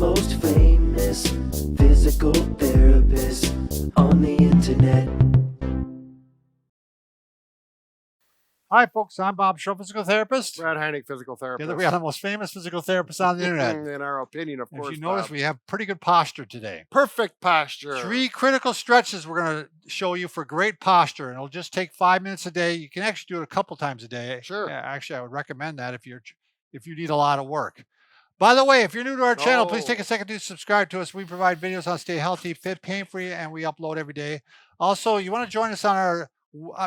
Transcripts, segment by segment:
most famous physical therapist on the internet. Hi, folks. I'm Bob Shaw, physical therapist. Brad Heineck, physical therapist. Together we are the most famous physical therapists on the internet. In our opinion, of course. If you notice, Bob. we have pretty good posture today. Perfect posture. 3 critical stretches we're going to show you for great posture, and it'll just take 5 minutes a day. You can actually do it a couple times a day. Sure. Yeah, actually, I would recommend that if you need a lot of work. By the way, if you're new to our channel, please take a second to subscribe to us. We provide videos on stay healthy, fit, pain-free, and we upload every day. Also, you want to join us on our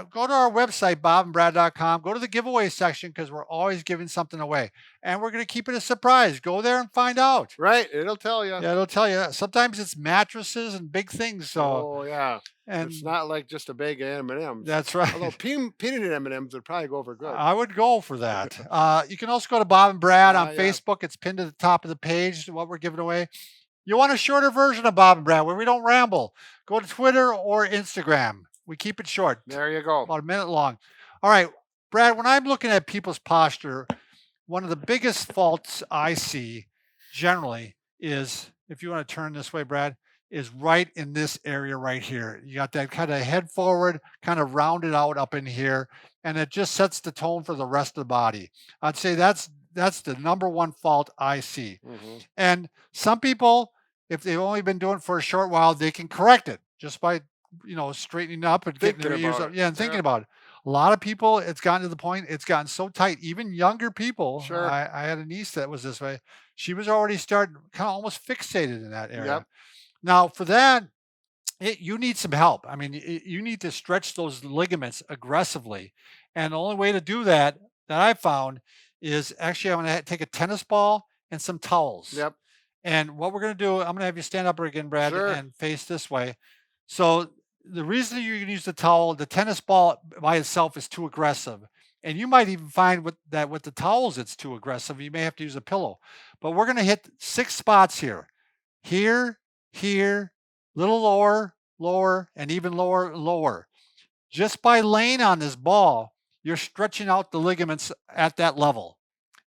go to our website, bobandbrad.com. Go to the giveaway section because we're always giving something away. And we're going to keep it a surprise. Go there and find out. Right. It'll tell you. Yeah, it'll tell you. Sometimes it's mattresses and big things. So, yeah. And it's not like just a bag of M&Ms. That's right. Although peanut M&Ms would probably go for good. I would go for that. You can also go to Bob and Brad on yeah. Facebook. It's pinned to the top of the page, what we're giving away. You want a shorter version of Bob and Brad where we don't ramble, go to Twitter or Instagram. We keep it short. There you go. About a minute long. All right, Brad, when I'm looking at people's posture, one of the biggest faults I see generally is, if you want to turn this way, Brad, is right in this area right here. You got that kind of head forward, kind of rounded out up in here, and it just sets the tone for the rest of the body. I'd say that's the number one fault I see. Mm-hmm. And some people, if they've only been doing it for a short while, they can correct it just by straightening up and getting their ears up. Yeah, and thinking about it. A lot of people, it's gotten to the point, it's gotten so tight, even younger people. Sure. I had a niece that was this way. She was already starting kind of almost fixated in that area. Yep. Now, for that, you need some help. I mean, you need to stretch those ligaments aggressively. And the only way to do that I found is actually I'm going to take a tennis ball and some towels. Yep. And what we're going to do, I'm going to have you stand up again, Brad, Sure. and face this way. So the reason you can use the towel, the tennis ball by itself is too aggressive. And you might even find with the towels it's too aggressive. You may have to use a pillow. But we're going to hit 6 spots here. Here, little lower, and even lower. Just by laying on this ball, you're stretching out the ligaments at that level.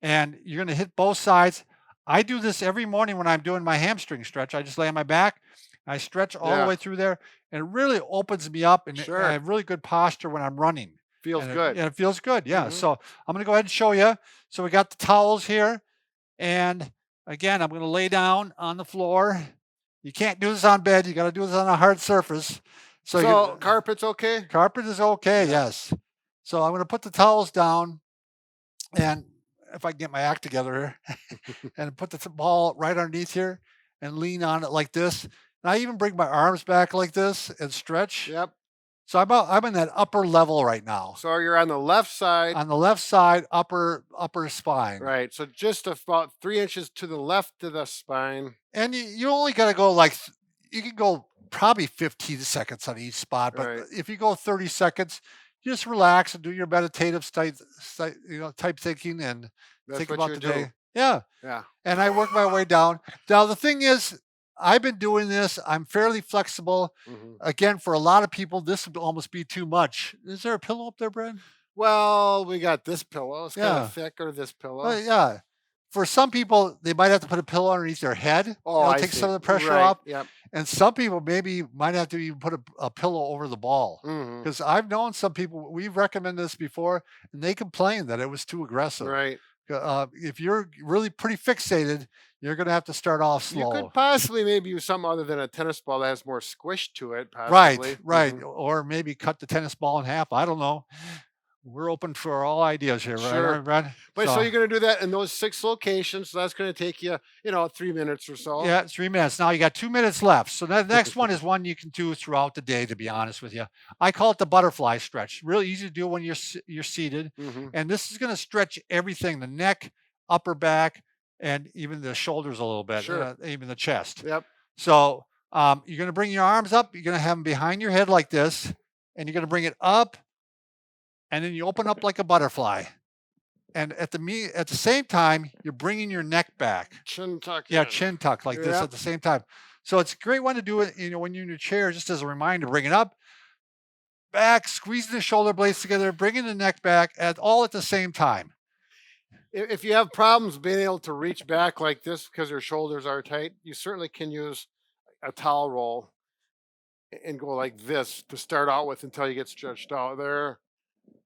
And you're going to hit both sides. I do this every morning when I'm doing my hamstring stretch. I just lay on my back. I stretch all the way through there, and it really opens me up, and I have really good posture when I'm running. Feels good. It feels good, yeah. Mm-hmm. So I'm going to go ahead and show you. So we got the towels here, and again, I'm going to lay down on the floor. You can't do this on bed. You got to do this on a hard surface. So carpet's okay? Carpet is okay, yes. So I'm going to put the towels down, and if I can get my act together here, and put the ball right underneath here and lean on it like this. And I even bring my arms back like this and stretch. Yep. So I'm in that upper level right now. So you're on the left side. On the left side, upper spine. Right. So just about 3 inches to the left of the spine. And you only got to go you can go probably 15 seconds on each spot. But if you go 30 seconds, just relax and do your meditative type thinking and think about the day. Yeah. Yeah. And I work my way down. Now, the thing is, I've been doing this. I'm fairly flexible. Mm-hmm. Again, for a lot of people, this would almost be too much. Is there a pillow up there, Brad? Well, we got this pillow. It's kind of thick, or this pillow. Yeah. For some people, they might have to put a pillow underneath their head. Oh, take some of the pressure off. Yep. And some people maybe might have to even put a pillow over the ball. Because I've known some people, we've recommended this before, and they complained that it was too aggressive. Right. If you're really pretty fixated, you're going to have to start off slow. You could possibly maybe use something other than a tennis ball that has more squish to it. Possibly. Right. Or maybe cut the tennis ball in half. I don't know. We're open for all ideas here, right, Brad? But so you're going to do that in those 6 locations. So that's going to take you, 3 minutes or so. Yeah, 3 minutes. Now you got 2 minutes left. So the next one is one you can do throughout the day, to be honest with you. I call it the butterfly stretch. Really easy to do when you're seated. Mm-hmm. And this is going to stretch everything, the neck, upper back, and even the shoulders a little bit, even the chest. Yep. So you're going to bring your arms up. You're going to have them behind your head like this, and you're going to bring it up, and then you open up like a butterfly. And at the same time, you're bringing your neck back. Chin tuck. Yeah, chin tuck like this at the same time. So it's a great one to do it, when you're in your chair, just as a reminder. Bring it up, back, squeezing the shoulder blades together, bringing the neck back, all at the same time. If you have problems being able to reach back like this because your shoulders are tight, you certainly can use a towel roll and go like this to start out with until you get stretched out.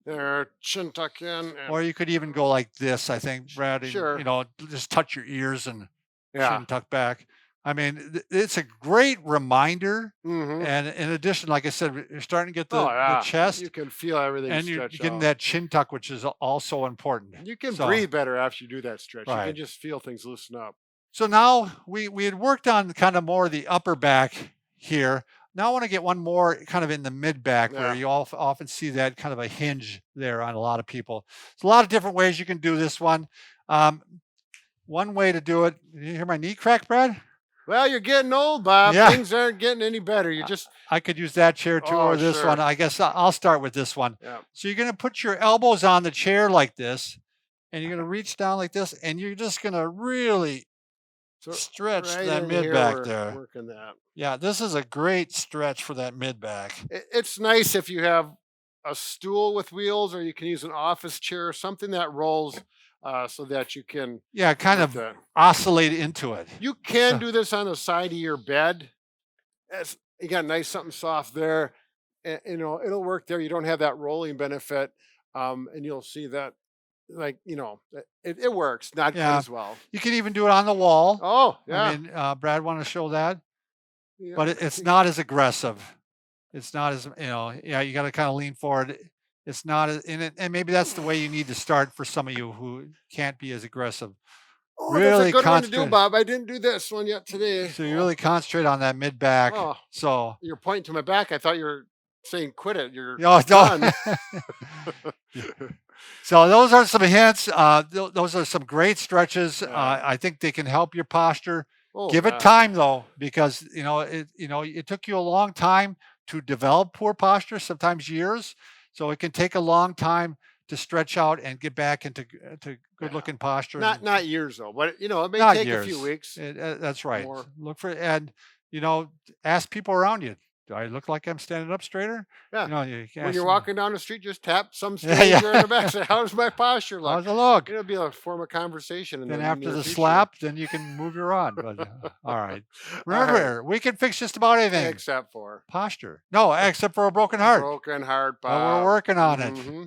There, chin tuck in, and Or you could even go like this, I think, Brad, and, sure, just touch your ears and yeah. chin tuck back. I mean, it's a great reminder. Mm-hmm. And in addition, like I said, you're starting to get the, Oh yeah, the chest, you can feel everything and you're stretch getting out. that chin tuck, which is also important. You can So, breathe better after you do that stretch. You right. can just feel things loosen up. So now we had worked on kind of more of the upper back here. Now I want to get one more kind of in the mid back where Yeah. you often see that kind of a hinge there on a lot of people. There's a lot of different ways you can do this one. One way to do it, you hear my knee crack, Brad? Well, you're getting old, Bob. Yeah. Things aren't getting any better. You just I could use that chair too, or this sure. one. I guess I'll start with this one. Yeah. So you're going to put your elbows on the chair like this, and you're going to reach down like this, and you're just going to really stretch right that in mid here, back we're there. working that. Yeah, this is a great stretch for that mid back. It's nice if you have a stool with wheels, or you can use an office chair, something that rolls, so that you can Kind of oscillate into it. You can do this on the side of your bed. You got nice something soft there, and it'll work there. You don't have that rolling benefit, and you'll see that, it works not quite as well. You can even do it on the wall. Oh yeah. I mean, Brad, want to show that? Yeah. But it's not as aggressive. It's not as you got to kind of lean forward. It's not as in it, and maybe that's the way you need to start for some of you who can't be as aggressive. Oh, Really that's a good one to do, Bob. I didn't do this one yet today. So you really concentrate on that mid back. Oh, so you're pointing to my back. I thought you were saying quit it. You're done. So those are some hints. Those are some great stretches. I think they can help your posture. Give it time though, because it took you a long time to develop poor posture, sometimes years. So it can take a long time to stretch out and get back into good looking posture. Not years though, but it may take a few weeks. That's right. More. Look for and ask people around you. Do I look like I'm standing up straighter? Yeah. When you're them. walking down the street, just tap some stranger in the back. Say, "How's my posture look?" How's it look? It'll be a form of conversation. Then after the slap, then you can move your on. But, all right. Remember, we can fix just about anything except for posture. No, except for a broken heart. Broken heart. But we're working on it. Mm-hmm.